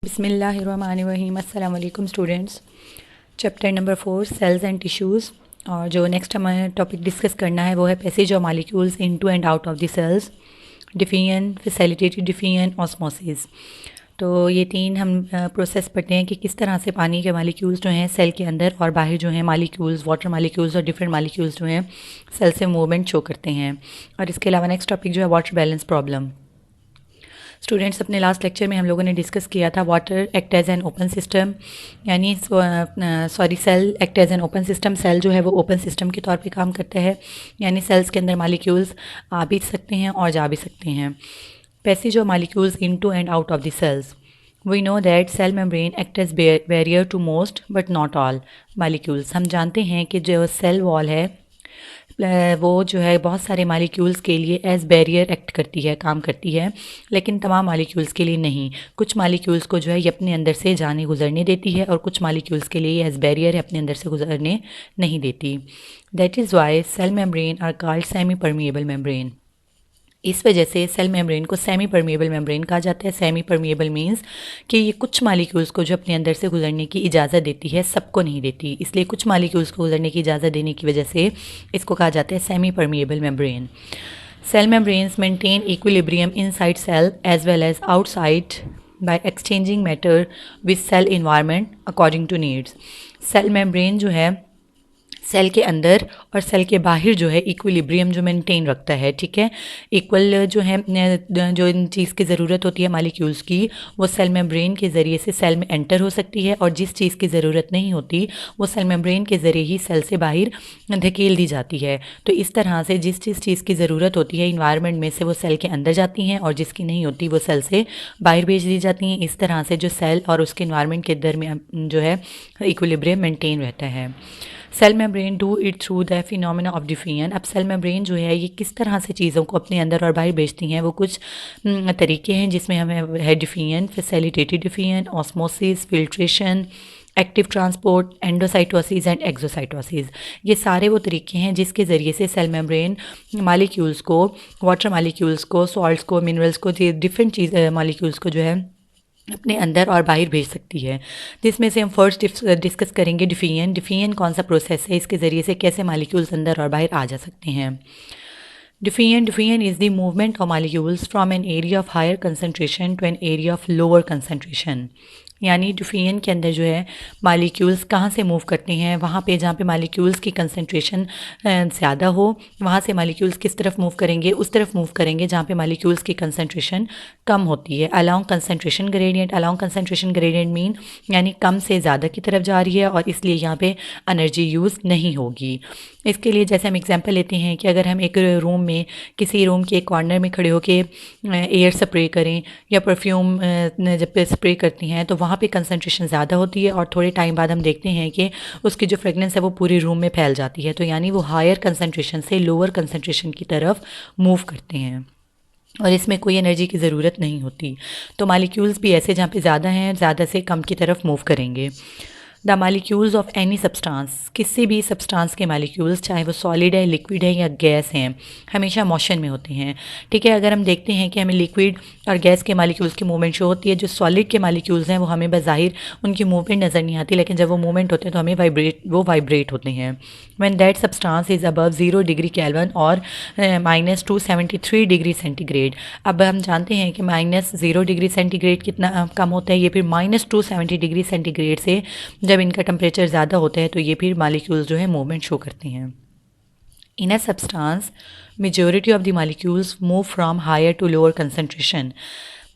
बिस्मिल्लाहिर्रहमानिर्रहीम। अस्सलाम वालेकुम students. Chapter number 4 cells and tissues, और जो नेक्स्ट हमें टॉपिक डिस्कस करना है वो है passage of molecules into and out of the cells, diffusion, facilitated diffusion, osmosis. तो ये तीन हम प्रोसेस पढ़ते हैं कि किस तरह से पानी के मॉलिक्यूल्स जो हैं सेल के अंदर और बाहर जो हैं मॉलिक्यूल्स, वाटर मॉलिक्यूल्स और डिफरेंट मॉलिक्यूल्स जो हैं सेल से मूवमेंट शो करते हैं। और इसके अलावा नेक्स्ट टॉपिक जो है वाटर बैलेंस प्रॉब्लम। स्टूडेंट्स, अपने लास्ट लेक्चर में हम लोगों ने डिस्कस किया था water act as an open system, यानी cell act as an open system. Cell जो है वो ओपन सिस्टम के तौर पे काम करता है, यानी सेल्स के अंदर मॉलिक्यूल्स आ भी सकते हैं और जा भी सकते हैं। Passage of molecules into and out of the cells. We know that cell membrane act as barrier to most but not all molecules. हम जानते हैं कि जो सेल वॉल है वो जो है बहुत सारे मॉलिक्यूल्स के लिए एज बैरियर एक्ट करती है, काम करती है, लेकिन तमाम मॉलिक्यूल्स के लिए नहीं। कुछ मॉलिक्यूल्स को जो है ये अपने अंदर से जाने गुजरने देती है और कुछ मॉलिक्यूल्स के लिए एज बैरियर है, अपने अंदर से गुजरने नहीं देती। That is why cell membrane are called semipermeable membrane. इस वजह से सेल मेम्ब्रेन को सेमी परमिएबल मेम्ब्रेन कहा जाता है। सेमी परमिएबल मींस कि ये कुछ मॉलिक्यूल्स को जो अपने अंदर से गुजरने की इजाज़त देती है, सबको नहीं देती, इसलिए कुछ मॉलिक्यूल्स को गुजरने की इजाज़त देने की वजह से इसको कहा जाता है semipermeable membrane. Cell membranes maintain equilibrium inside cell as well as outside by exchanging matter with cell environment according to needs. Cell membrane जो है सेल के अंदर और सेल के बाहर जो है इक्विलिब्रियम जो मेंटेन रखता है, ठीक है। इक्वल जो है जो इन चीज़ की ज़रूरत होती है मॉलिक्यूल्स की, वो सेल मेम्ब्रेन के ज़रिए से सेल में एंटर हो सकती है, और जिस चीज़ की ज़रूरत नहीं होती वो सेल मेम्ब्रेन के ज़रिए ही सेल से बाहर धकेल दी जाती है। तो इस तरह से जिस चीज़ की ज़रूरत होती है इन्वायरमेंट में से वो सेल के अंदर जाती हैं, और जिसकी नहीं होती वो सेल से बाहर भेज दी जाती हैं। इस तरह से जो सेल और उसके इन्वायरमेंट के दरमियान जो है इक्विलिब्रियम मेंटेन रहता है। Cell membrane do it through the phenomena of diffusion. अब सेल मेम्ब्रेन जो है ये किस तरह से चीज़ों को अपने अंदर और बाहर भेजती हैं, वो कुछ तरीके हैं जिसमें हमें है diffusion, facilitated diffusion, osmosis, filtration, active transport, endocytosis and exocytosis. ये सारे वो तरीके हैं जिसके ज़रिए से सेल मेम्ब्रेन मॉलिक्यूल्स को, वाटर मॉलिक्यूल्स को, सॉल्ट्स को, मिनरल्स को, डिफरेंट चीज़ मॉलिक्यूल्स को जो है अपने अंदर और बाहर भेज सकती है। जिसमें से हम फर्स्ट डिस्कस करेंगे डिफिजन। डिफिजन कौन सा प्रोसेस है, इसके ज़रिए से कैसे मॉलिक्यूल्स अंदर और बाहर आ जा सकते हैं। Diffusion is the movement of molecules from an area of higher concentration to an area of lower concentration. यानी डिफिजन के अंदर जो है मॉलिक्यूल्स कहाँ से मूव करते हैं, वहाँ पे जहाँ पे मॉलिक्यूल्स की कंसंट्रेशन ज़्यादा हो वहाँ से मॉलिक्यूल्स किस तरफ मूव करेंगे, उस तरफ मूव करेंगे जहाँ पे मॉलिक्यूल्स की कंसंट्रेशन कम होती है। Along concentration gradient. Along concentration gradient mean यानी कम से ज़्यादा की तरफ जा रही है और इसलिए यहाँ पे एनर्जी यूज़ नहीं होगी। इसके लिए जैसे हम एग्जांपल लेते हैं कि अगर हम एक रूम में किसी रूम के एक कॉर्नर में खड़े होकर एयर स्प्रे करें या परफ्यूम जब स्प्रे करती हैं तो वहाँ पे कंसंट्रेशन ज़्यादा होती है, और थोड़े टाइम बाद हम देखते हैं कि उसकी जो फ्रेगनेंस है वो पूरे रूम में फैल जाती है। तो यानी वो हायर कंसंट्रेशन से लोअर कंसंट्रेशन की तरफ मूव करते हैं और इसमें कोई एनर्जी की ज़रूरत नहीं होती। तो मॉलिक्यूल्स भी ऐसे जहाँ पे ज़्यादा हैं ज़्यादा से कम की तरफ मूव करेंगे। The molecules of any substance, किसी भी सब्सटेंस के मॉलिक्यूल्स, चाहे वो सॉलिड है, लिक्विड है या गैस हैं, हमेशा मोशन में होते हैं, ठीक है। अगर हम देखते हैं कि हमें लिक्विड और गैस के मॉलिक्यूल्स की मूवमेंट शो होती है, जो सॉलिड के मॉलिक्यूल्स हैं वो हमें बज़ाहिर उनकी मूवमेंट नज़र नहीं आती, लेकिन जब वो मूवमेंट होते हैं तो हमें वाइब्रेट होते हैं। When that substance is above 0 degree kelvin और -273 डिग्री सेंटीग्रेड। अब हम जानते हैं कि -0 डिग्री सेंटीग्रेड कितना कम होता है, ये फिर -270 डिग्री सेंटीग्रेड से जब इनका टेम्परेचर ज़्यादा होता है तो ये फिर मॉलिक्यूल्स जो है मूवमेंट शो करते हैं। In a substance majority of the molecules move from higher to lower concentration.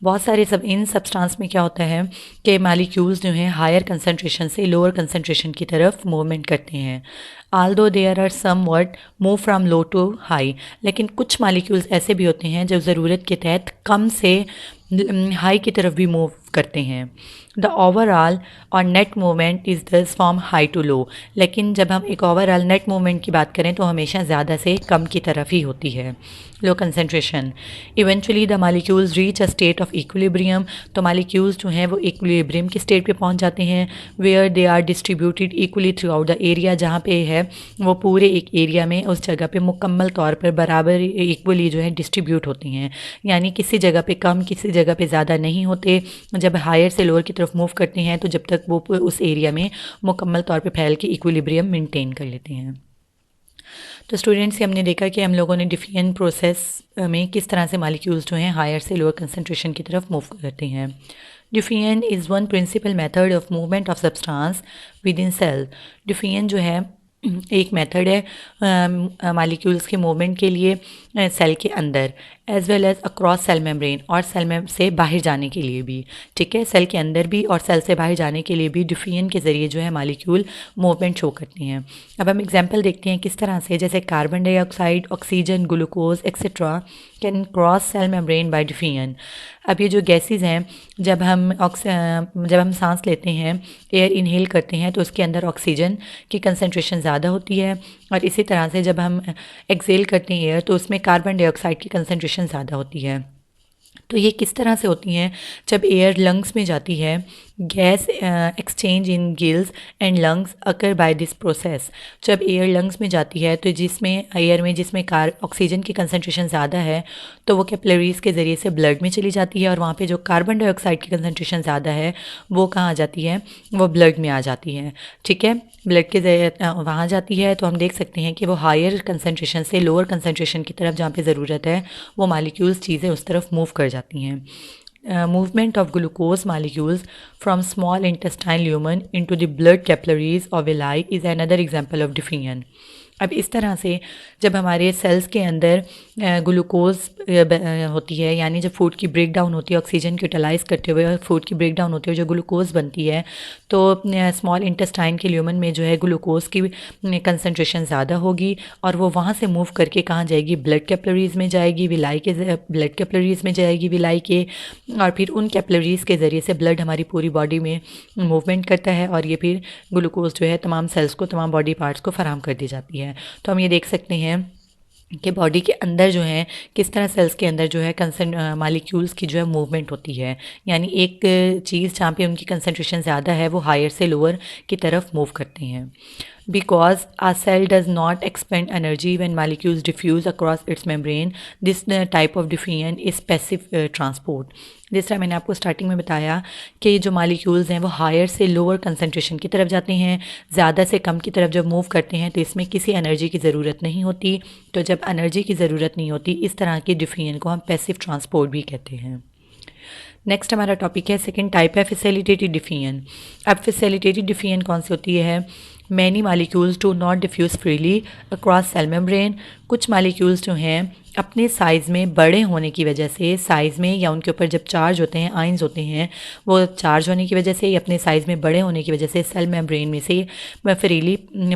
बहुत सारे इन सब्सटेंस में क्या होता है कि मॉलिक्यूल्स जो हैं हायर कंसंट्रेशन से लोअर कंसंट्रेशन की तरफ मूवमेंट करते हैं। Although there are somewhat move from low to high, लेकिन कुछ मॉलिक्यूल्स ऐसे भी होते हैं जो ज़रूरत के तहत कम से हाई की तरफ भी मूव करते हैं। द ओवरऑल और नेट मूवमेंट इज़ दस फ्रॉम हाई टू लो। लेकिन जब हम एक ओवरऑल नेट मूवमेंट की बात करें तो हमेशा ज़्यादा से कम की तरफ ही होती है। Low concentration, eventually the molecules reach a state of equilibrium. तो मालिक्यूल्स जो हैं वो इक्विलिब्रियम की स्टेट पे पहुंच जाते हैं, where they are distributed equally throughout the area. जहाँ पे है वो पूरे एक एरिया में उस जगह पे मुकम्मल तौर पर बराबर इक्वली जो है डिस्ट्रीब्यूट होती हैं, यानी किसी जगह पे कम किसी जगह पे ज़्यादा नहीं होते। जब हायर से लोअर की तरफ मूव करते हैं तो जब तक वो उस एरिया में मुकम्मल तौर पे फैल के इक्विलिब्रियम मेंटेन कर लेते हैं। तो स्टूडेंट्स हमने देखा कि हम लोगों ने डिफियन प्रोसेस में किस तरह से मालिक्यूल्स जो हैं हायर से लोअर कंसंट्रेशन की तरफ मूव करते हैं। Diffusion is one principal method of movement of substance within cell. Diffusion जो है एक मेथड है मालिक्यूल्स के मूवमेंट के लिए सेल के अंदर, as well as across cell membrane, और सेल में से बाहर जाने के लिए भी। ठीक है, सेल के अंदर भी और सेल से बाहर जाने के लिए भी डिफियन के ज़रिए जो है मालिक्यूल मूवमेंट शो करते हैं। अब हम एग्जांपल देखते हैं किस तरह से, जैसे carbon dioxide, oxygen, glucose etcetera can cross sell membrane by defiant. अब ये जो गैसेस हैं, जब हम सांस लेते हैं, एयर इनहेल करते हैं, तो उसके अंदर ऑक्सीजन की कंसंट्रेशन ज़्यादा होती है, और इसी तरह से जब हम एक्सेल करते हैं एयर, तो उसमें कार्बन डाइऑक्साइड की कंसंट्रेशन ज़्यादा होती है। तो ये किस तरह से होती हैं, जब एयर लंग्स में जाती है, gas exchange in gills and lungs occur by this process. जब एयर लंग्स में जाती है तो जिसमें ऑक्सीजन की कंसंट्रेशन ज़्यादा है, तो वो कैपिलरीज़ के ज़रिए से ब्लड में चली जाती है, और वहाँ पे जो कार्बन डाइऑक्साइड की कंसंट्रेशन ज़्यादा है वो कहाँ आ जाती है, वो ब्लड में आ जाती है। ठीक है, ब्लड के ज़रिए वहाँ जाती है, तो हम देख सकते हैं कि वो हायर कंसंट्रेशन से लोअर कंसंट्रेशन की तरफ जहाँ पे ज़रूरत है वो मालिक्यूल्स चीज़ें उस तरफ मूव कर जाती हैं। Movement of glucose molecules from small intestine lumen into the blood capillaries of villi is another example of diffusion. अब इस तरह से जब हमारे सेल्स के अंदर ग्लूकोज होती है, यानी जब फूड की ब्रेक डाउन होती है ऑक्सीजन की यूटिलाइज़ करते हुए, और फूड की ब्रेक डाउन होती है जो ग्लूकोज बनती है, तो स्मॉल इंटेस्टाइन के ल्यूमन में जो है ग्लूकोज की कंसंट्रेशन ज़्यादा होगी, और वो वहाँ से मूव करके कहाँ जाएगी, ब्लड कैपिलरीज़ में जाएगी, विलाई के ब्लड कैपिलरीज़ में जाएगी विलाई के, और फिर उन कैपिलरीज़ के ज़रिए से ब्लड हमारी पूरी बॉडी में मूवमेंट करता है, और ये फिर ग्लूकोज जो है तमाम सेल्स को, तमाम बॉडी पार्ट्स को फराहम कर दी जाती है। तो हम ये देख सकते हैं कि बॉडी के अंदर जो है किस तरह सेल्स के अंदर जो है मालिक्यूल्स की जो है मूवमेंट होती है, यानी एक चीज़ जहाँ पे उनकी कंसंट्रेशन ज़्यादा है वो हायर से लोअर की तरफ मूव करते हैं। Because a cell does not expend energy when molecules diffuse across its membrane, this type of diffusion is passive transport. जिस तरह मैंने आपको स्टार्टिंग में बताया कि जो मालिक्यूल्स हैं वो हायर से लोअर कंसंट्रेशन की तरफ जाते हैं, ज़्यादा से कम की तरफ जब मूव करते हैं तो इसमें किसी एनर्जी की ज़रूरत नहीं होती। तो जब एनर्जी की ज़रूरत नहीं होती, इस तरह के डिफ्यूजन को हम पैसिव ट्रांसपोर्ट भी कहते हैं। नेक्स्ट हमारा टॉपिक है सेकंड टाइप है फैसिलिटेटेड डिफ्यूजन। अब फैसिलिटेटेड डिफ्यूजन कौन सी होती है, many molecules do not diffuse freely across cell membrane. कुछ मालिक्यूल्स जो हैं अपने साइज़ में बड़े होने की वजह से, साइज़ में या उनके ऊपर जब चार्ज होते हैं, आयंस होते हैं, वो चार्ज होने की वजह से या अपने साइज़ में बड़े होने की वजह से सेल मेम्ब्रेन में से फ्रीली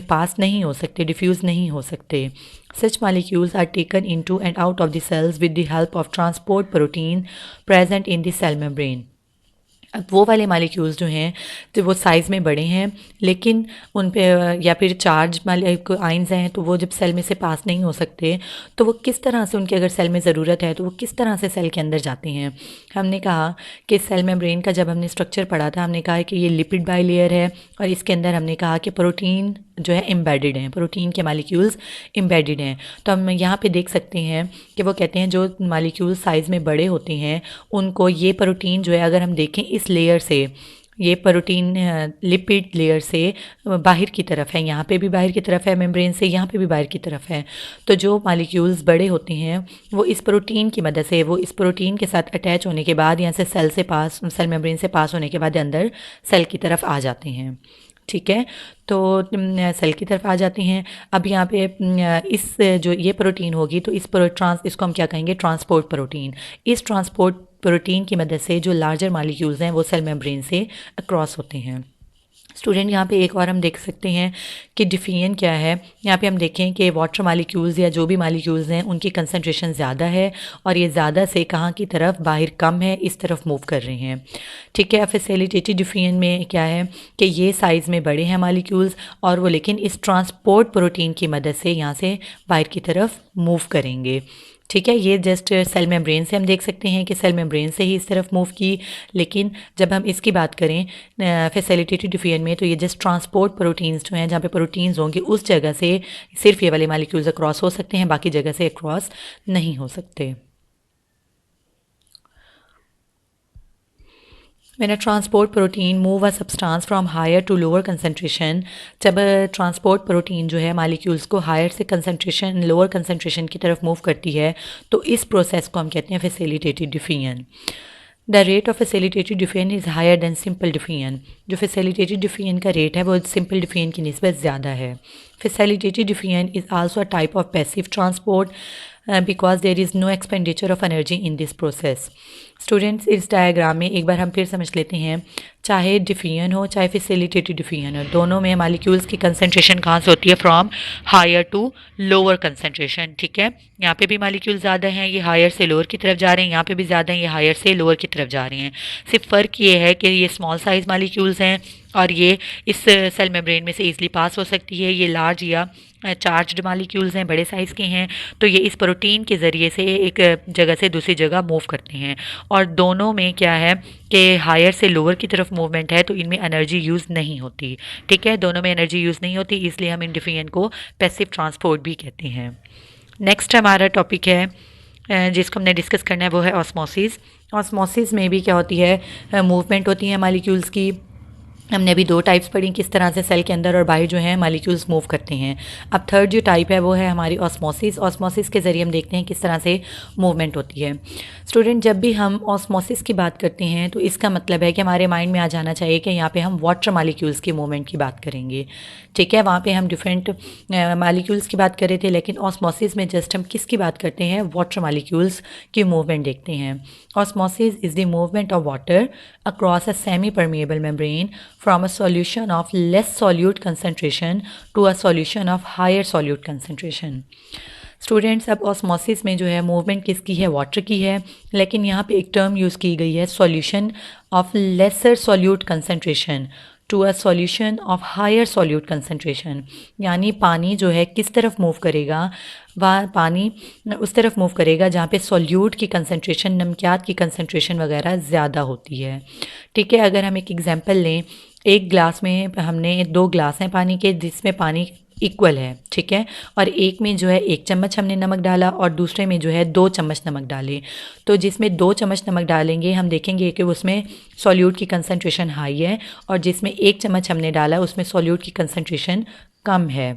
पास नहीं हो सकते, डिफ्यूज़ नहीं हो सकते। Such molecules are taken into and out of the cells with the help of transport protein present in the cell membrane. अब वो वाले मालिक्यूल्स जो हैं तो वो साइज़ में बड़े हैं, लेकिन उन पे या फिर चार्ज आयंस हैं, तो वो जब सेल में से पास नहीं हो सकते, तो वो किस तरह से, उनकी अगर सेल में ज़रूरत है तो वो किस तरह से सेल के अंदर जाते हैं। हमने कहा कि सेल मेम्ब्रेन का जब हमने स्ट्रक्चर पढ़ा था, हमने कहा कि ये लिपिड बाइलेयर है, और इसके अंदर हमने कहा कि प्रोटीन जो है एम्बेडेड हैं, प्रोटीन के मालिक्यूल्स एम्बेडेड हैं। तो हम यहाँ पे देख सकते हैं कि वो कहते हैं जो मालिक्यूल्स साइज़ में बड़े होते हैं उनको ये प्रोटीन जो है, अगर हम देखें इस लेयर से, ये प्रोटीन लिपिड लेयर से बाहर की तरफ है, यहाँ पे भी बाहर की तरफ है मेम्ब्रेन से, यहाँ पे भी बाहर की तरफ है। तो जो मालिक्यूल्स बड़े होते हैं वो इस प्रोटीन की मदद से, वो इस प्रोटीन के साथ अटैच होने के बाद यहाँ से सेल मेम्ब्रेन से पास होने के बाद अंदर सेल की तरफ आ जाते हैं। ठीक है, तो सेल की तरफ आ जाती हैं। अब यहाँ पे इस जो ये प्रोटीन होगी तो इसको हम क्या कहेंगे, ट्रांसपोर्ट प्रोटीन। इस ट्रांसपोर्ट प्रोटीन की मदद से जो लार्जर मालिक्यूल्स हैं वो सेल मेम्ब्रेन से अक्रॉस होते हैं। स्टूडेंट यहाँ पे एक और हम देख सकते हैं कि डिफिनियन क्या है। यहाँ पे हम देखें कि वाटर मालिक्यूल्स या जो भी मालिक्यूल्स हैं उनकी कंसंट्रेशन ज़्यादा है और ये ज़्यादा से कहाँ की तरफ, बाहर कम है, इस तरफ मूव कर रहे हैं। ठीक है, फैसिलिटेटिव डिफिनियन में क्या है कि ये साइज़ में बड़े हैं मालिक्यूल्स और वो लेकिन इस ट्रांसपोर्ट प्रोटीन की मदद से यहाँ से बाहर की तरफ मूव करेंगे। ठीक है, ये जस्ट सेल मेम्ब्रेन से हम देख सकते हैं कि सेल मेम्ब्रेन से ही इस तरफ मूव की, लेकिन जब हम इसकी बात करें फैसिलिटेटिव डिफिनियन में तो ये जस्ट ट्रांसपोर्ट प्रोटीन्स जो हैं, जहाँ पे प्रोटीन्स होंगे उस जगह से सिर्फ ये वाले मालिक्यूल्स अक्रॉस हो सकते हैं, बाकी जगह से अक्रॉस नहीं हो सकते। When a transport protein move a substance from higher to lower concentration, जब ट्रांसपोर्ट प्रोटीन जो है मालिक्यूल्स को हायर से कंसंट्रेशन लोअर कंसंट्रेशन की तरफ मूव करती है तो इस प्रोसेस को हम कहते हैं facilitative diffusion. The rate of facilitative diffusion is higher than simple diffusion. जो फैसिलिटेटिव डिफिनियन का रेट है वो सिंपल डिफिनियन की निस्बत ज़्यादा है। Facilitative diffusion is also a type of passive transport because there is no expenditure of energy in this process. Students, इस diagram में एक बार हम फिर समझ लेते हैं, चाहे डिफिनियन हो चाहे फैसिलिटेटिव डिफिनियन हो, दोनों में मालिक्यूल्स की कंसंट्रेशन कहाँ से होती है, from higher to lower concentration. ठीक है, यहाँ पे भी मालिक्यूल ज़्यादा हैं, ये हायर से लोअर की तरफ जा रहे हैं, यहाँ पे भी ज़्यादा हैं, ये हायर से लोअर की तरफ जा रहे हैं। सिर्फ फ़र्क ये है कि ये स्मॉल साइज़ मालिक्यूल्स हैं और ये इस सेल मेम्ब्रेन में से ईजिली पास हो सकती है। ये लार्ज या चार्ज्ड मालिक्यूल्स हैं, बड़े साइज़ के हैं, तो ये इस प्रोटीन के ज़रिए से एक जगह से दूसरी जगह मूव करते हैं। और दोनों में क्या है कि हायर से लोअर की तरफ मूवमेंट है तो इनमें एनर्जी यूज़ नहीं होती। ठीक है, दोनों में एनर्जी यूज़ नहीं होती, इसलिए हम इन डिफिनियन को पैसिव ट्रांसपोर्ट भी कहते हैं। नेक्स्ट हमारा टॉपिक है जिसको हमने डिस्कस करना है वो है ऑस्मोसिस। ऑस्मोसिस में भी क्या होती है, मूवमेंट होती है मालिक्यूल्स की। हमने अभी दो टाइप्स पढ़ी किस तरह से सेल के अंदर और बाहर जो है मालिक्यूल्स मूव करते हैं। अब थर्ड जो टाइप है वो है हमारी ऑस्मोसिस। ऑस्मोसिस के ज़रिए हम देखते हैं किस तरह से मूवमेंट होती है। स्टूडेंट, जब भी हम ऑस्मोसिस की बात करते हैं तो इसका मतलब है कि हमारे माइंड में आ जाना चाहिए कि यहाँ पे हम वाटर मालिक्यूल्स की मूवमेंट की बात करेंगे। ठीक है, वहाँ पे हम डिफरेंट मालिक्यूल्स की बात कर रहे थे, लेकिन ऑस्मोसिस में जस्ट हम किसकी बात करते हैं, वाटर मालिक्यूल्स की मूवमेंट देखते हैं। Osmosis is the movement of water across a semi permeable membrane from a solution of less solute concentration to a solution of higher solute concentration. Students, अब ऑस्मोसिस में जो है मूवमेंट किसकी है, water की है, लेकिन यहाँ पे एक टर्म यूज़ की गई है, solution of lesser solute concentration to a solution of higher solute concentration. यानी पानी जो है किस तरफ मूव करेगा, वह पानी उस तरफ मूव करेगा जहाँ पे सॉल्यूट की कंसंट्रेशन, नमकियात की कंसंट्रेशन वगैरह ज़्यादा होती है। ठीक है, अगर हम एक एग्जांपल लें, एक ग्लास में हमने दो ग्लास हैं पानी के जिसमें पानी इक्वल है। ठीक है, और एक में जो है 1 चम्मच हमने नमक डाला और दूसरे में जो है 2 चम्मच नमक डाले। तो जिसमें 2 चम्मच नमक डालेंगे हम देखेंगे कि उसमें सॉल्यूट की कंसंट्रेशन हाई है और जिसमें 1 चम्मच हमने डाला उसमें सॉल्यूट की कंसंट्रेशन कम है।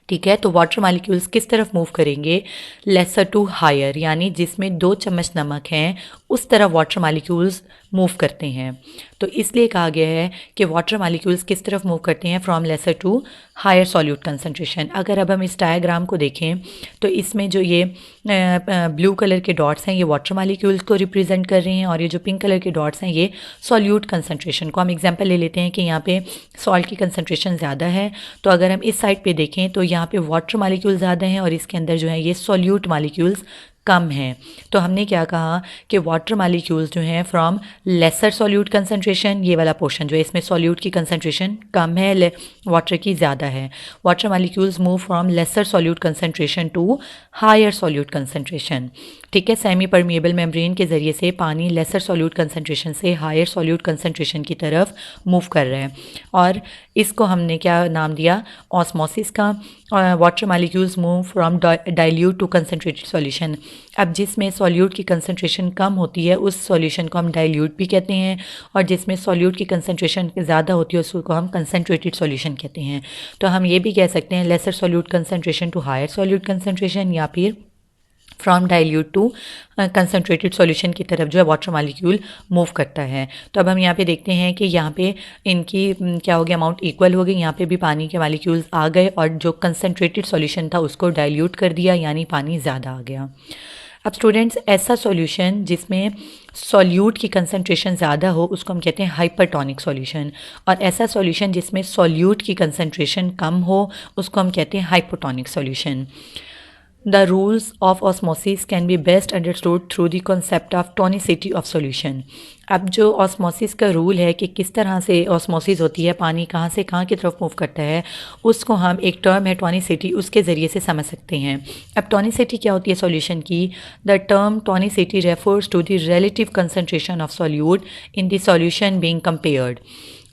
ठीक है, तो वाटर मालिक्यूल्स किस तरफ मूव करेंगे, लेसर टू हायर, यानी जिसमें 2 चम्मच नमक हैं उस तरफ वाटर मालिक्यूल्स मूव करते हैं। तो इसलिए कहा गया है कि वाटर मालिक्यूल्स किस तरफ मूव करते हैं, from lesser to higher solute concentration. अगर अब हम इस डायग्राम को देखें तो इसमें जो ये ब्लू कलर के डॉट्स हैं ये वाटर मालिक्यूल्स को रिप्रेजेंट कर रहे हैं और ये जो पिंक कलर के डॉट्स हैं ये सॉल्यूट कंसंट्रेशन को। हम एग्जांपल ले लेते हैं कि यहाँ पे सॉल्ट की कंसंट्रेशन ज़्यादा है, तो अगर हम इस साइड पे देखें तो यहाँ पे वाटर मालिक्यूल ज़्यादा हैं और इसके अंदर जो है ये सॉल्यूट मालिक्यूल्स कम हैं। तो हमने क्या कहा कि वाटर मालिक्यूल्स जो हैं फ्रॉम लेसर सॉल्यूट कंसंट्रेशन, ये वाला पोर्शन जो है इसमें सॉल्यूट की कंसंट्रेशन कम है, वाटर की ज़्यादा है। Water molecules move from lesser solute concentration to higher solute concentration. ठीक है, सेमी परमिएबल मेम्ब्रेन के ज़रिए से पानी लेसर सॉल्यूट कंसंट्रेशन से हायर सॉल्यूट कंसंट्रेशन की तरफ मूव कर रहा है और इसको हमने क्या नाम दिया, ऑस्मोसिस का। Water molecules move from dilute to concentrated solution. अब जिसमें सॉल्यूट की कंसंट्रेशन कम होती है उस सॉल्यूशन को हम डाइल्यूट भी कहते हैं और जिसमें सॉल्यूट की कंसंट्रेशन ज़्यादा होती है उसको हम कंसंट्रेटेड सॉल्यूशन कहते हैं। तो हम ये भी कह सकते हैं lesser solute concentration to higher solute concentration या फिर from dilute to concentrated solution की तरफ जो है वाटर मालिक्यूल मूव करता है। तो अब हम यहाँ पे देखते हैं कि यहाँ पे इनकी क्या हो गया, अमाउंट इक्वल हो गई। यहाँ पे भी पानी के मालिक्यूल्स आ गए और जो कंसंट्रेटेड सॉल्यूशन था उसको डाइल्यूट कर दिया, यानी पानी ज़्यादा आ गया। अब स्टूडेंट्स, ऐसा सॉल्यूशन जिसमें सॉल्यूट की कंसंट्रेशन ज़्यादा हो उसको हम कहते हैं हाइपरटोनिक सॉल्यूशन, और ऐसा सॉल्यूशन जिसमें सॉल्यूट की कंसंट्रेशन कम हो उसको हम कहते हैं hypotonic solution. The rules of osmosis can be best understood through the concept of tonicity of solution। अब जो ऑस्मोसिस का रूल है कि किस तरह से ऑस्मोसिस होती है, पानी कहाँ से कहाँ की तरफ मूव करता है, उसको हम एक टर्म है टोनिसिटी, उसके ज़रिए से समझ सकते हैं। अब टोनिसिटी क्या होती है सॉल्यूशन की? The term tonicity refers to the relative concentration of solute in the solution being compared.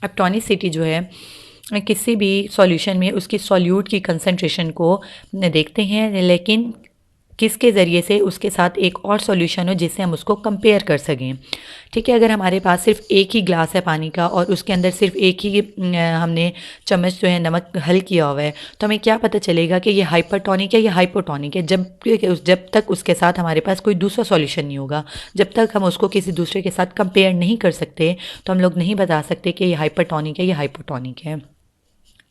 अब टोनिसिटी जो है किसी भी सॉल्यूशन में उसकी सॉल्यूट की कंसंट्रेशन को देखते हैं, लेकिन किसके ज़रिए से? उसके साथ एक और सॉल्यूशन हो जिससे हम उसको कंपेयर कर सकें। ठीक है, अगर हमारे पास सिर्फ एक ही ग्लास है पानी का और उसके अंदर सिर्फ एक ही हमने चम्मच जो है नमक हल किया हुआ है, तो हमें क्या पता चलेगा कि ये हाइपरटोनिक है या हाइपोटोनिक है? जब तक उसके साथ हमारे पास कोई दूसरा सॉल्यूशन नहीं होगा, जब तक हम उसको किसी दूसरे के साथ कंपेयर नहीं कर सकते, तो हम लोग नहीं बता सकते कि ये हाइपरटोनिक है या हाइपोटोनिक है।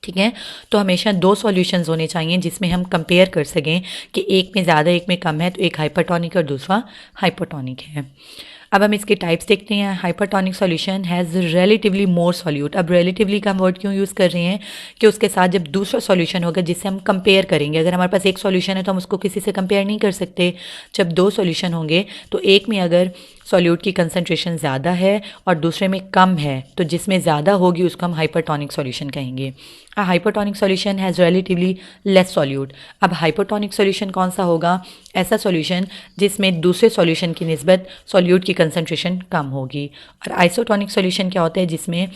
ठीक है, तो हमेशा दो सॉल्यूशंस होने चाहिए जिसमें हम कंपेयर कर सकें कि एक में ज़्यादा एक में कम है, तो एक हाइपरटोनिक और दूसरा हाइपोटोनिक है। अब हम इसके टाइप्स देखते हैं। Hypertonic solution has relatively more solute. अब रिलेटिवली का हम वर्ड क्यों यूज़ कर रहे हैं? कि उसके साथ जब दूसरा सॉल्यूशन होगा जिससे हम कंपेयर करेंगे, अगर हमारे पास एक सॉल्यूशन है तो हम उसको किसी से कंपेयर नहीं कर सकते। जब दो सॉल्यूशन होंगे तो एक में अगर सॉल्यूट की कंसंट्रेशन ज़्यादा है और दूसरे में कम है, तो जिसमें ज़्यादा होगी उसको हम हाइपरटोनिक सॉल्यूशन कहेंगे। Hypertonic solution has relatively less solute. अब हाइपोटोनिक सॉल्यूशन कौन सा होगा? ऐसा सॉल्यूशन जिसमें दूसरे सॉल्यूशन की निस्बत सॉल्यूट की कंसंट्रेशन कम होगी। और आइसोटोनिक सॉल्यूशन क्या होता है? जिसमें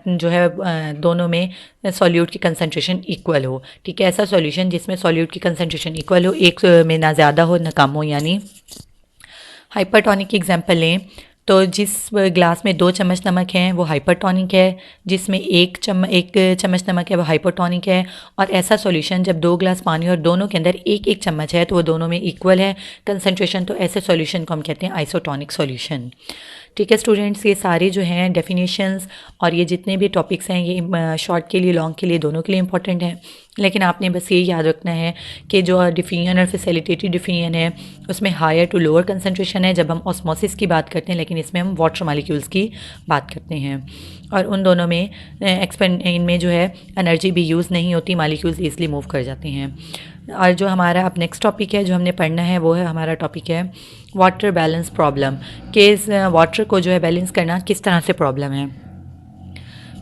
जो है दोनों में सॉल्यूट की कंसंट्रेशन इक्वल हो। ठीक है, ऐसा सॉल्यूशन जिसमें सॉल्यूट की कंसंट्रेशन इक्वल हो, एक में ना ज़्यादा हो ना कम हो, यानी हाइपरटोनिक की एग्जांपल लें तो जिस ग्लास में 2 चम्मच नमक हैं वो हाइपरटोनिक है, जिसमें एक चम्मच नमक है वो हाइपोटोनिक है। और ऐसा सॉल्यूशन जब 2 ग्लास पानी और दोनों के अंदर एक एक चम्मच है तो वो दोनों में इक्वल है कंसंट्रेशन, तो ऐसे सॉल्यूशन को हम कहते हैं आइसोटोनिक सॉल्यूशन। ठीक है स्टूडेंट्स, ये सारे जो हैं डेफिनेशंस और ये जितने भी टॉपिक्स हैं ये शॉर्ट के लिए लॉन्ग के लिए दोनों के लिए इंपॉर्टेंट हैं, लेकिन आपने बस ये याद रखना है कि जो डिफिनियन और फैसिलिटेटिव डिफिनियन है उसमें हायर टू लोअर कंसंट्रेशन है जब हम ऑस्मोसिस की बात करते हैं, लेकिन इसमें हम वाटर मॉलिक्यूल्स की बात करते हैं। और उन दोनों में इनमें जो है एनर्जी भी यूज़ नहीं होती, मॉलिक्यूल्स ईजिली मूव कर जाते हैं। और जो हमारा अब नेक्स्ट टॉपिक है जो हमने पढ़ना है वो है हमारा टॉपिक है वाटर बैलेंस प्रॉब्लम, कि वाटर को जो है बैलेंस करना किस तरह से प्रॉब्लम है।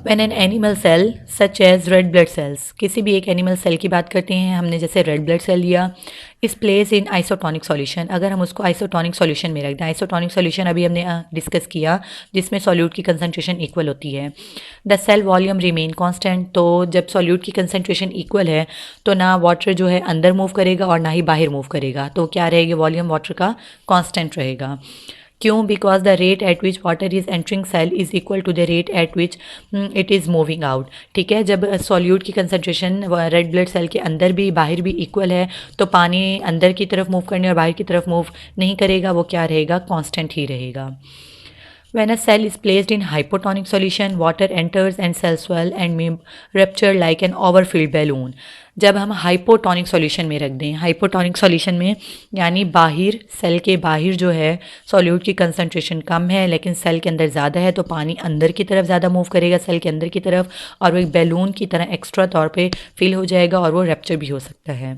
When an animal cell such as red blood cells, किसी भी एक एनिमल सेल की बात करते हैं हमने, जैसे रेड ब्लड सेल लिया, इस प्लेस इन आइसोटोनिक सॉल्यूशन, अगर हम उसको आइसोटोनिक सॉल्यूशन में रख दें, आइसोटोनिक सॉल्यूशन अभी हमने डिस्कस किया जिसमें सॉल्यूट की कंसंट्रेशन इक्वल होती है। The cell volume remain constant, तो जब सॉल्यूट की कंसंट्रेशन इक्वल है तो ना वाटर जो है अंदर मूव करेगा और ना ही बाहर मूव करेगा, तो क्या रहेगा? वॉल्यूम वाटर का कांस्टेंट रहेगा। क्यों? Because the rate at which water is entering cell is equal to the rate at which it is moving out. ठीक है, जब सॉल्यूट की कंसंट्रेशन रेड ब्लड सेल के अंदर भी बाहर भी इक्वल है तो पानी अंदर की तरफ मूव करने और बाहर की तरफ मूव नहीं करेगा, वो क्या रहेगा? कांस्टेंट ही रहेगा। When a cell is placed in hypotonic solution, water enters and cell swell and may rupture like an overfilled balloon। जब हम हाइपोटोनिक सॉल्यूशन में रख दें, हाइपोटोनिक सॉल्यूशन में यानी बाहर सेल के बाहर जो है सॉल्यूट की कंसंट्रेशन कम है लेकिन सेल के अंदर ज़्यादा है, तो पानी अंदर की तरफ ज़्यादा मूव करेगा सेल के अंदर की तरफ और वो एक बैलून की तरह एक्स्ट्रा तौर पे फिल हो जाएगा और वो रैप्चर भी हो सकता है।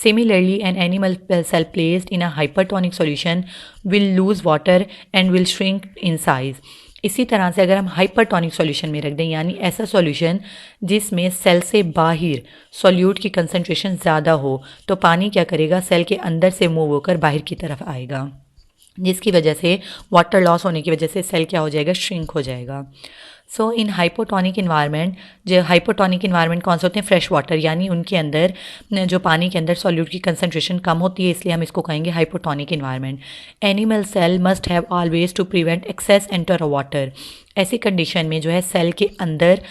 Similarly, an animal cell placed in a hypertonic solution will lose water and will shrink in size। इसी तरह से अगर हम हाइपरटोनिक सॉल्यूशन में रख दें, यानी ऐसा सॉल्यूशन जिसमें सेल से बाहर सॉल्यूट की कंसंट्रेशन ज़्यादा हो, तो पानी क्या करेगा? सेल के अंदर से मूव होकर बाहर की तरफ आएगा, जिसकी वजह से वाटर लॉस होने की वजह से सेल क्या हो जाएगा? श्रिंक हो जाएगा। सो इन हाइपोटोनिक इन्वायरमेंट, जो हाइपोटोनिक इन्वायरमेंट कौन से होते हैं? फ्रेश वाटर, यानी उनके अंदर जो पानी के अंदर सॉल्यूट की कंसंट्रेशन कम होती है, इसलिए हम इसको कहेंगे hypotonic environment. Animal cell must have always to prevent excess enter water. ऐसी कंडीशन में जो है सेल के अंदर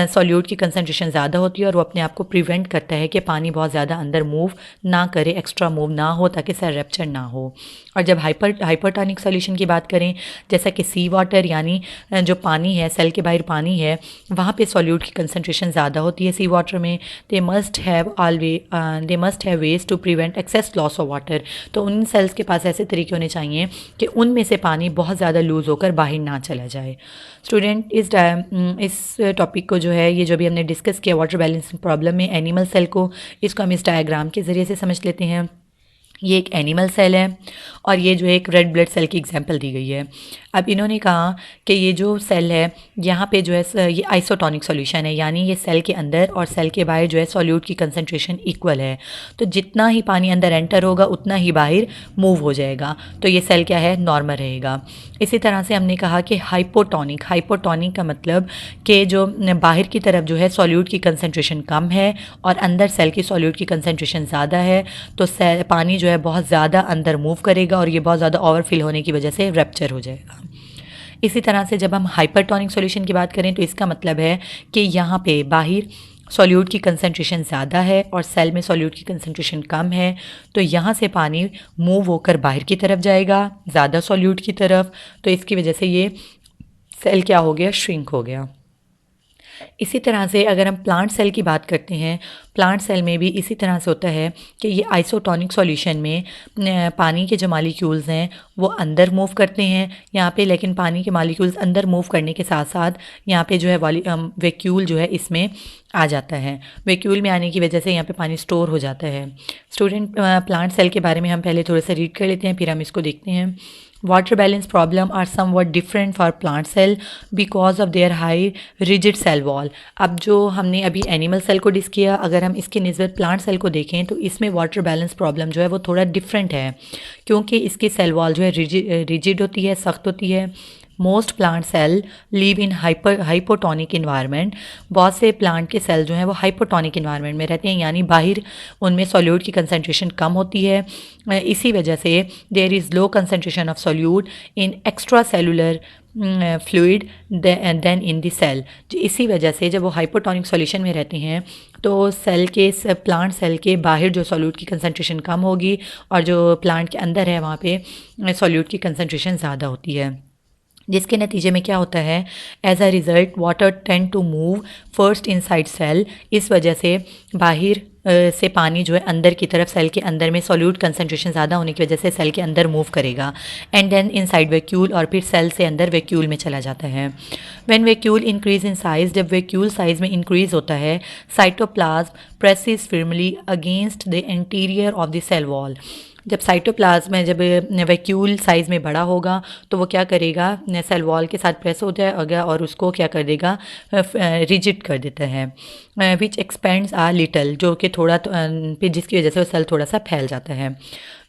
सॉल्यूट की कंसंट्रेशन ज़्यादा होती है और वो अपने आप को प्रिवेंट करता है कि पानी बहुत ज़्यादा अंदर मूव ना करे, एक्स्ट्रा मूव ना हो, ताकि सेल रैप्चर ना हो। और जब हाइपरटोनिक सॉल्यूशन की बात करें, जैसा कि सी वाटर, यानी जो पानी है सेल के बाहर पानी है वहाँ पे सॉल्यूट की कंसनट्रेशन ज़्यादा होती है सी वाटर में। They must have ways to prevent excess loss of water. तो उन सेल्स के पास ऐसे तरीके होने चाहिए कि उनमें से पानी बहुत ज़्यादा लूज़ होकर बाहर ना चला जाए। स्टूडेंट इस टॉपिक को जो है, ये जो भी हमने डिस्कस किया वाटर बैलेंसिंग प्रॉब्लम में एनिमल सेल को, इसको हम इस डायग्राम के ज़रिए से समझ लेते हैं। ये एक एनिमल सेल है और ये जो एक रेड ब्लड सेल की एग्जांपल दी गई है। अब इन्होंने कहा कि ये जो सेल है यहाँ पे जो है ये आइसोटोनिक सॉल्यूशन है, यानी ये सेल के अंदर और सेल के बाहर जो है सॉल्यूट की कंसंट्रेशन इक्वल है। तो जितना ही पानी अंदर एंटर होगा उतना ही बाहर मूव हो जाएगा, तो ये सेल क्या है, नॉर्मल रहेगा। इसी तरह से हमने कहा कि हाइपोटोनिक का मतलब कि जो बाहर की तरफ जो है सॉल्यूट की कंसंट्रेशन कम है और अंदर सेल की सॉल्यूट की कंसंट्रेशन ज़्यादा है, तो सेल पानी जो है बहुत ज़्यादा अंदर मूव करेगा और ये बहुत ज़्यादा ओवरफिल होने की वजह से रप्चर हो जाएगा। इसी तरह से जब हम हाइपरटोनिक सॉल्यूशन की बात करें तो इसका मतलब है कि यहाँ पे बाहर सॉल्यूट की कंसंट्रेशन ज़्यादा है और सेल में सॉल्यूट की कंसंट्रेशन कम है, तो यहाँ से पानी मूव होकर बाहर की तरफ जाएगा ज़्यादा सॉल्यूट की तरफ, तो इसकी वजह से ये सेल क्या हो गया, श्रिंक हो गया। इसी तरह से अगर हम प्लांट सेल की बात करते हैं, प्लांट सेल में भी इसी तरह से होता है कि ये आइसोटोनिक सॉल्यूशन में पानी के जो मॉलिक्यूल्स हैं वो अंदर मूव करते हैं यहाँ पे, लेकिन पानी के मॉलिक्यूल्स अंदर मूव करने के साथ साथ यहाँ पे जो है वैक्यूल जो है इसमें आ जाता है। वैक्यूल में आने की वजह से यहाँ पे पानी स्टोर हो जाता है। स्टूडेंट, प्लांट सेल के बारे में हम पहले थोड़ा सा रीड कर लेते हैं, फिर हम इसको देखते हैं। Water balance problem are somewhat different for plant cell because of their high rigid cell wall। अब जो हमने अभी एनिमल सेल को डिस्कस किया, अगर हम इसकी निस्बत प्लांट सेल को देखें तो इसमें वाटर बैलेंस प्रॉब्लम जो है वो थोड़ा डिफरेंट है, क्योंकि इसकी सेल वॉल जो है रिजिड होती है, सख्त होती है। Most plant cell live in hypotonic environment. बहुत से प्लांट के सेल जो हैं वो हाइपोटोनिक इन्वायरमेंट में रहते हैं, यानी बाहर उनमें सॉल्यूट की कंसंट्रेशन कम होती है। इसी वजह से there is low concentration of solute in extracellular fluid than in the cell. इसी वजह से जब वो हाइपोटोनिक सॉल्यूशन में रहते हैं तो प्लांट सेल के बाहर जो सॉल्यूट की कंसंट्रेशन कम होगी और जो प्लांट के अंदर है वहाँ पे सॉल्यूट की कंसंट्रेशन ज़्यादा होती है, जिसके नतीजे में क्या होता है, as a result water tend to move first inside cell. इस वजह से बाहर से पानी जो है अंदर की तरफ सेल के अंदर में सॉल्यूट कंसंट्रेशन ज़्यादा होने की वजह से सेल के अंदर मूव करेगा एंड देन इनसाइड वैक्यूल, और फिर सेल से अंदर वैक्यूल में चला जाता है। When vacuole increase in size, जब वैक्यूल साइज में इंक्रीज होता है, cytoplasm presses firmly against the interior of the cell wall. जब साइटोप्लाज्म में जब वैक्यूल साइज़ में बड़ा होगा तो वो क्या करेगा, सेल वॉल के साथ प्रेस हो जाएगा और उसको क्या कर देगा, रिजिड कर देता है। विच एक्सपेंड्स आ लिटल, जो कि थोड़ा फिर जिसकी वजह से वो सेल थोड़ा सा फैल जाता है।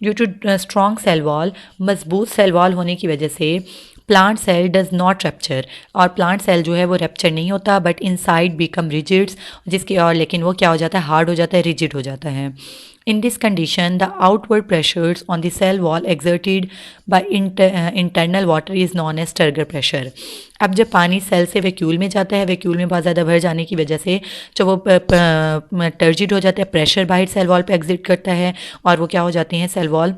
Due to strong cell wall, मजबूत सेल वॉल होने की वजह से plant cell does not rupture, और प्लांट सेल जो है वो रैप्चर नहीं होता बट इनसाइड बिकम रिजिड्स, जिसके और लेकिन वो क्या हो जाता है, हार्ड हो जाता है, रिजिड हो जाता है। In this condition, the outward pressures on the cell wall exerted by internal water is known as turgor pressure। अब जब पानी सेल से वैक्यूल में जाता है, वैक्यूल में बहुत ज़्यादा भर जाने की वजह से जब वो टर्जिड हो जाता है, प्रेशर बाहर सेल वॉल पे एग्जिट करता है और वो क्या हो जाती हैं, सेल वॉल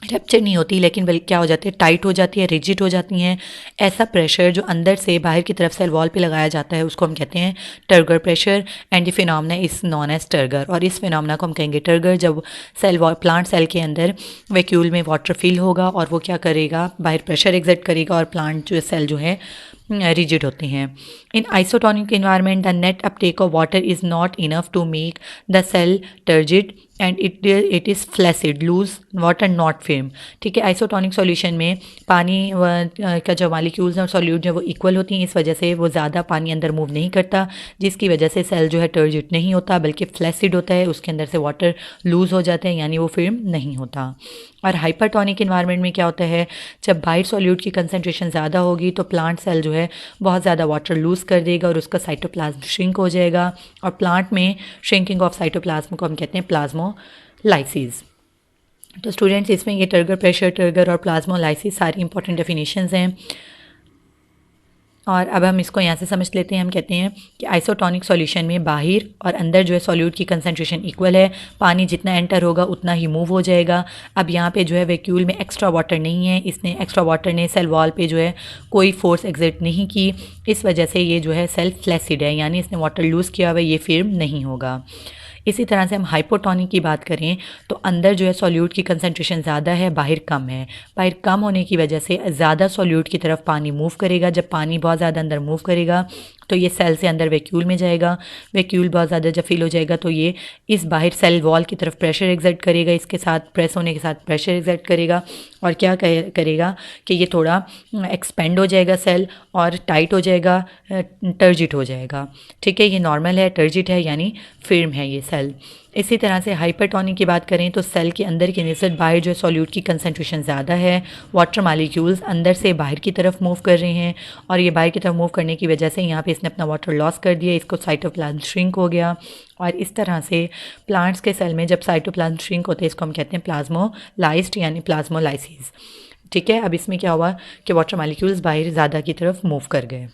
रैप्चर नहीं होती लेकिन बल्कि क्या हो जाती है, टाइट हो जाती है, रिजिड हो जाती हैं। ऐसा प्रेशर जो अंदर से बाहर की तरफ सेल वॉल पे लगाया जाता है उसको हम कहते हैं टर्गर प्रेशर, एंड ये phenomena is known as turgor. और इस फिनोमेना को हम कहेंगे टर्गर जब सेल वॉल प्लांट सेल के अंदर वैक्यूल में वाटर फिल होगा और वो क्या करेगा, बाहर प्रेशर एग्जर्ट करेगा और प्लांट जो सेल जो है रिजिड होते हैं। In isotonic environment the net uptake of water is not enough to make the cell turgid and it is flaccid loose water not film. ठीक है, आइसोटोनिक सॉल्यूशन में पानी का जो मॉलिक्यूल्स हैं और सॉल्यूट जो वो इक्वल होती हैं, इस वजह से वो ज़्यादा पानी अंदर मूव नहीं करता, जिसकी वजह से सेल जो है टर्जिड नहीं होता बल्कि फ्लैसिड होता है, उसके अंदर से वाटर लूज़ हो जाते हैं यानी वो फिल्म नहीं होता। और हाइपरटोनिक इन्वायरमेंट में क्या होता है, जब बाहर सॉल्यूट की कंसंट्रेशन ज़्यादा होगी तो प्लांट सेल जो है बहुत ज़्यादा वाटर लूज़ कर देगा और उसका साइटोप्लाज्म श्रिंक हो जाएगा, और प्लांट में श्रिंकिंग ऑफ साइटोप्लाज्म को हम कहते हैं प्लाज्मोलाइसिस। तो स्टूडेंट्स, इसमें ये टर्गर प्रेशर, टर्गर और प्लाज्मोलाइसिस सारी इंपॉर्टेंट डेफिनेशंस हैं। और अब हम इसको यहाँ से समझ लेते हैं। हम कहते हैं कि आइसोटोनिक सॉल्यूशन में बाहर और अंदर जो है सॉल्यूट की कंसंट्रेशन इक्वल है, पानी जितना एंटर होगा उतना ही मूव हो जाएगा। अब यहाँ पे जो है वैक्यूल में एक्स्ट्रा वाटर नहीं है, इसने एक्स्ट्रा वाटर ने सेल वॉल पे जो है कोई फोर्स एग्जर्ट नहीं की, इस वजह से ये जो है सेल फ्लैसिड है, यानी इसने वाटर लूज़ किया हुआ, ये फिर्म नहीं होगा। इसी तरह से हम हाइपोटोनिक की बात करें तो अंदर जो है सॉल्यूट की कंसंट्रेशन ज़्यादा है, बाहर कम है। बाहर कम होने की वजह से ज़्यादा सॉल्यूट की तरफ पानी मूव करेगा। जब पानी बहुत ज़्यादा अंदर मूव करेगा तो ये सेल से अंदर वैक्यूल में जाएगा। वैक्यूल बहुत ज़्यादा जब फिल हो जाएगा तो ये इस बाहर सेल वॉल की तरफ प्रेशर एग्जर्ट करेगा, इसके साथ प्रेस होने के साथ प्रेशर एग्जर्ट करेगा और क्या करेगा कि ये थोड़ा एक्सपेंड हो जाएगा सेल और टाइट हो जाएगा, टर्जिट हो जाएगा। ठीक है, ये नॉर्मल है, टर्जिट है यानी फिर्म है ये सेल। इसी तरह से हाइपरटोनिक की बात करें तो सेल के अंदर की निस्बत बाहर जो है सॉल्यूट की कंसंट्रेशन ज़्यादा है, वाटर मालिक्यूल्स अंदर से बाहर की तरफ मूव कर रहे हैं और ये बाहर की तरफ मूव करने की वजह से यहाँ पे इसने अपना वाटर लॉस कर दिया, इसको साइटोप्लाज्म श्रिंक हो गया। और इस तरह से प्लांट्स के सेल में जब साइटोप्लाज्म श्रिंक होते हैं इसको हम कहते हैं प्लाज्मोलाइज्ड यानी प्लाज्मोलाइसिस। ठीक है, अब इसमें क्या हुआ कि वाटर मालिक्यूल्स बाहर ज़्यादा की तरफ मूव कर गए।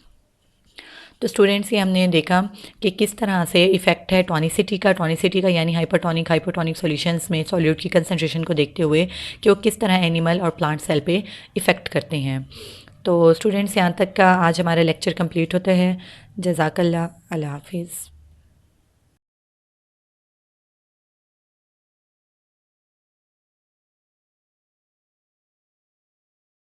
तो स्टूडेंट्स ये हमने देखा कि किस तरह से इफ़ेक्ट है टॉनिसिटी का यानी हाइपोटोनिक सॉल्यूशंस में सॉल्यूट की कंसंट्रेशन को देखते हुए कि वो किस तरह एनिमल और प्लांट सेल पे इफ़ेक्ट करते हैं। तो स्टूडेंट्स यहाँ तक का आज हमारा लेक्चर कंप्लीट होता है। जज़ाकल्लाह, अल्लाह हाफिज़।